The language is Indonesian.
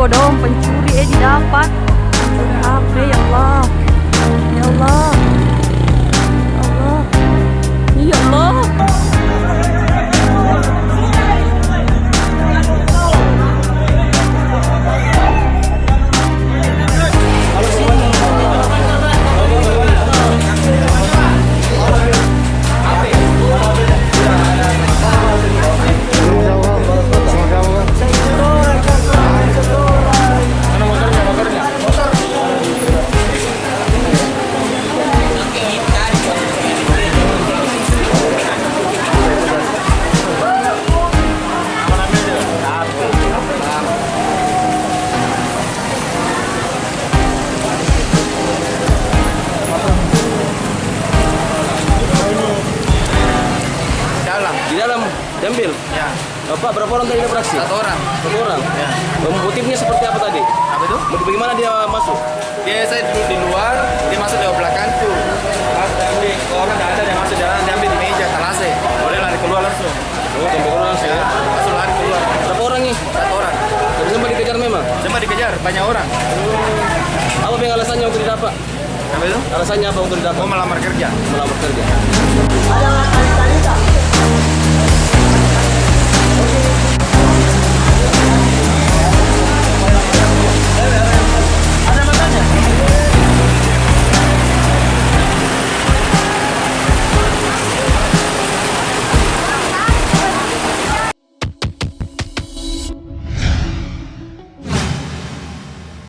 dong, pencuri didapat. Pencuri HP, ya Allah. Ya Allah. Ya Allah. Ya Allah. Di dalam diambil? Ya. Bapak berapa orang tadi operasi? Satu orang. Satu orang? Ya. Motifnya seperti apa tadi? Apa itu? Bagaimana dia masuk? Saya duduk di luar, dia masuk dari belakang tuh. Pas diambil, orang nggak ada, dia masuk jalan, dia ambil di meja, talase. Boleh lari keluar langsung. Oh, sampai orang langsung ya? Langsung lari keluar. Berapa orang nih? Satu orang. Tapi sempat dikejar memang? Cuma dikejar, banyak orang. Apa yang alasannya untuk didapat? Apa itu? Alasannya apa untuk didapat? Mau melamar kerja. Melamar kerja.